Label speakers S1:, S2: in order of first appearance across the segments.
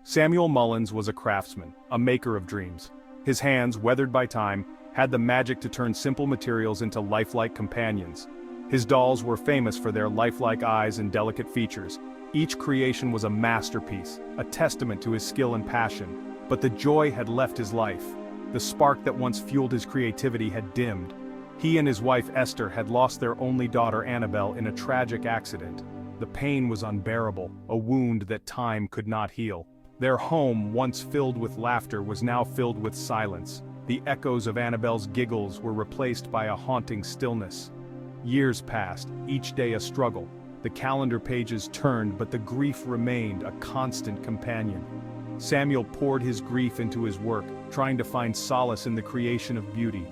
S1: Samuel Mullins was a craftsman, a maker of dreams. His hands, weathered by time, had the magic to turn simple materials into lifelike companions. His dolls were famous for their lifelike eyes and delicate features. Each creation was a masterpiece, a testament to his skill and passion. But the joy had left his life. The spark that once fueled his creativity had dimmed. He and his wife Esther had lost their only daughter Annabelle in a tragic accident. The pain was unbearable, a wound that time could not heal. Their home, once filled with laughter, was now filled with silence. The echoes of Annabelle's giggles were replaced by a haunting stillness. Years passed, each day a struggle. The calendar pages turned, but the grief remained, a constant companion. Samuel poured his grief into his work, trying to find solace in the creation of beauty.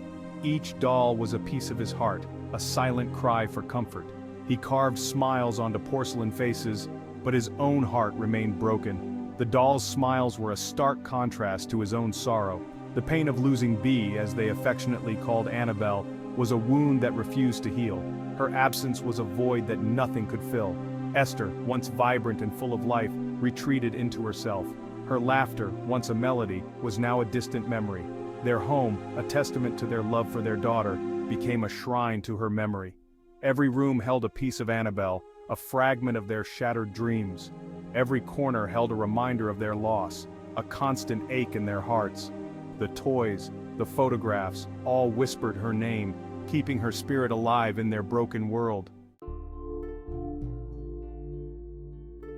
S1: Each doll was a piece of his heart, a silent cry for comfort. He carved smiles onto porcelain faces, but his own heart remained broken. The dolls' smiles were a stark contrast to his own sorrow. The pain of losing Bee, as they affectionately called Annabelle, was a wound that refused to heal. Her absence was a void that nothing could fill. Esther, once vibrant and full of life, retreated into herself. Her laughter, once a melody, was now a distant memory. Their home, a testament to their love for their daughter, became a shrine to her memory. Every room held a piece of Annabelle, a fragment of their shattered dreams. Every corner held a reminder of their loss, a constant ache in their hearts. The toys, the photographs, all whispered her name, keeping her spirit alive in their broken world.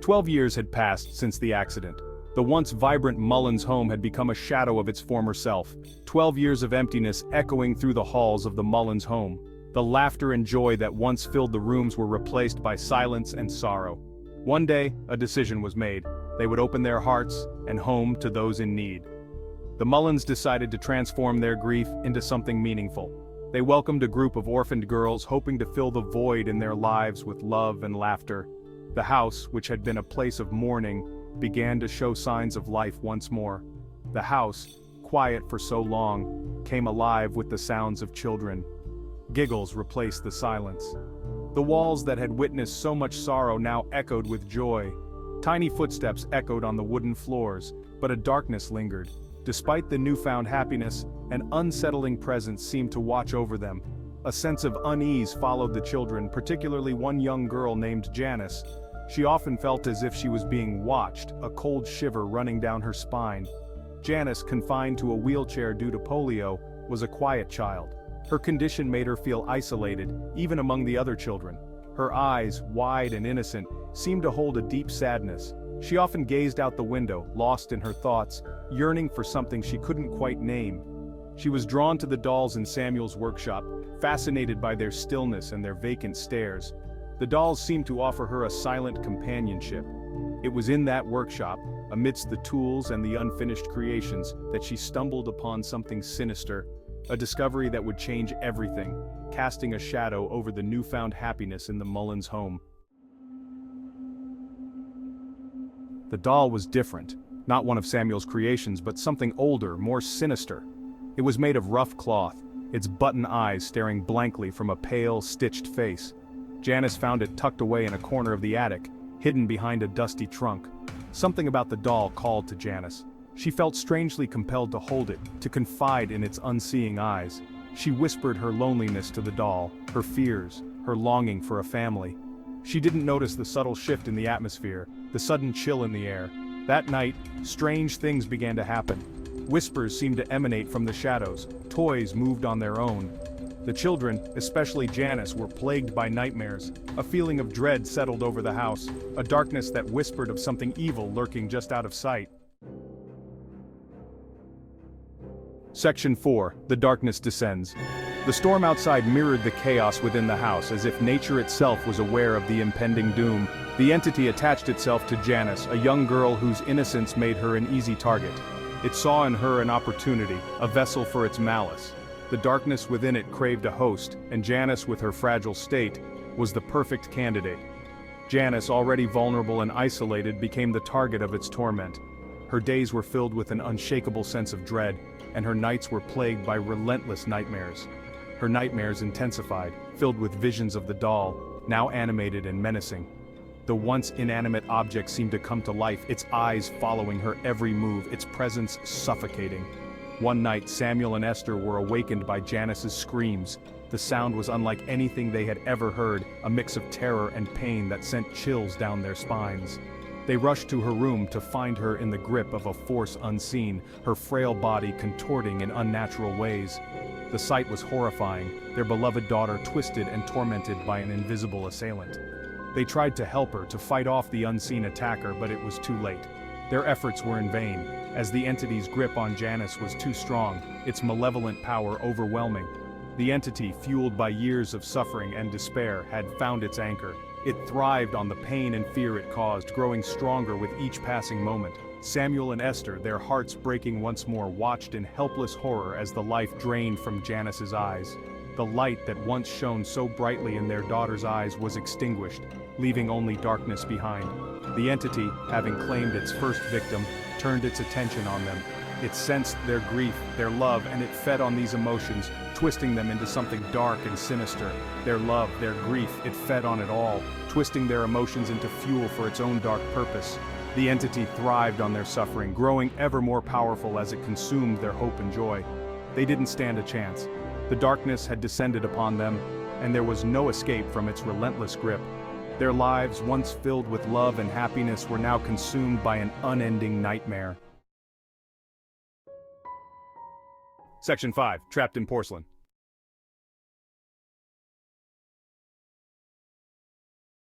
S1: 12 years had passed since the accident. The once vibrant Mullins home had become a shadow of its former self. 12 years of emptiness echoing through the halls of the Mullins home. The laughter and joy that once filled the rooms were replaced by silence and sorrow. One day, a decision was made. They would open their hearts and home to those in need. The Mullins decided to transform their grief into something meaningful. They welcomed a group of orphaned girls, hoping to fill the void in their lives with love and laughter. The house, which had been a place of mourning, began to show signs of life once more. The house, quiet for so long, came alive with the sounds of children. Giggles replaced the silence. The walls that had witnessed so much sorrow now echoed with joy. Tiny footsteps echoed on the wooden floors, but a darkness lingered. Despite the newfound happiness, an unsettling presence seemed to watch over them. A sense of unease followed the children, particularly one young girl named Janice. She often felt as if she was being watched, a cold shiver running down her spine. Janice, confined to a wheelchair due to polio, was a quiet child. Her condition made her feel isolated, even among the other children. Her eyes, wide and innocent, seemed to hold a deep sadness. She often gazed out the window, lost in her thoughts, yearning for something she couldn't quite name. She was drawn to the dolls in Samuel's workshop, fascinated by their stillness and their vacant stares. The dolls seemed to offer her a silent companionship. It was in that workshop, amidst the tools and the unfinished creations, that she stumbled upon something sinister, a discovery that would change everything, casting a shadow over the newfound happiness in the Mullins home. The doll was different, not one of Samuel's creations, but something older, more sinister. It was made of rough cloth, its button eyes staring blankly from a pale, stitched face. Janice found it tucked away in a corner of the attic, hidden behind a dusty trunk. Something about the doll called to Janice. She felt strangely compelled to hold it, to confide in its unseeing eyes. She whispered her loneliness to the doll, her fears, her longing for a family. She didn't notice the subtle shift in the atmosphere, the sudden chill in the air. That night, strange things began to happen. Whispers seemed to emanate from the shadows. Toys moved on their own. The children, especially Janice, were plagued by nightmares. A feeling of dread settled over the house, a darkness that whispered of something evil lurking just out of sight. Section 4. The darkness descends. The storm outside mirrored the chaos within the house, as if nature itself was aware of the impending doom. The entity attached itself to Janice, a young girl whose innocence made her an easy target. It saw in her an opportunity, a vessel for its malice. The darkness within it craved a host, and Janice, with her fragile state, was the perfect candidate. Janice, already vulnerable and isolated, became the target of its torment. Her days were filled with an unshakable sense of dread, and her nights were plagued by relentless nightmares. Her nightmares intensified, filled with visions of the doll, now animated and menacing. The once inanimate object seemed to come to life, its eyes following her every move, its presence suffocating. One night, Samuel and Esther were awakened by Janice's screams. The sound was unlike anything they had ever heard, a mix of terror and pain that sent chills down their spines. They rushed to her room to find her in the grip of a force unseen, her frail body contorting in unnatural ways. The sight was horrifying, their beloved daughter twisted and tormented by an invisible assailant. They tried to help her to fight off the unseen attacker, but it was too late. Their efforts were in vain, as the entity's grip on Janice was too strong, its malevolent power overwhelming. The entity, fueled by years of suffering and despair, had found its anchor. It thrived on the pain and fear it caused, growing stronger with each passing moment. Samuel and Esther, their hearts breaking once more, watched in helpless horror as the life drained from Janice's eyes. The light that once shone so brightly in their daughter's eyes was extinguished, leaving only darkness behind. The entity, having claimed its first victim, turned its attention on them. It sensed their grief, their love, and it fed on these emotions, twisting them into something dark and sinister. Their love, their grief, it fed on it all, twisting their emotions into fuel for its own dark purpose. The entity thrived on their suffering, growing ever more powerful as it consumed their hope and joy. They didn't stand a chance. The darkness had descended upon them, and there was no escape from its relentless grip. Their lives, once filled with love and happiness, were now consumed by an unending nightmare. Section 5. Trapped in Porcelain.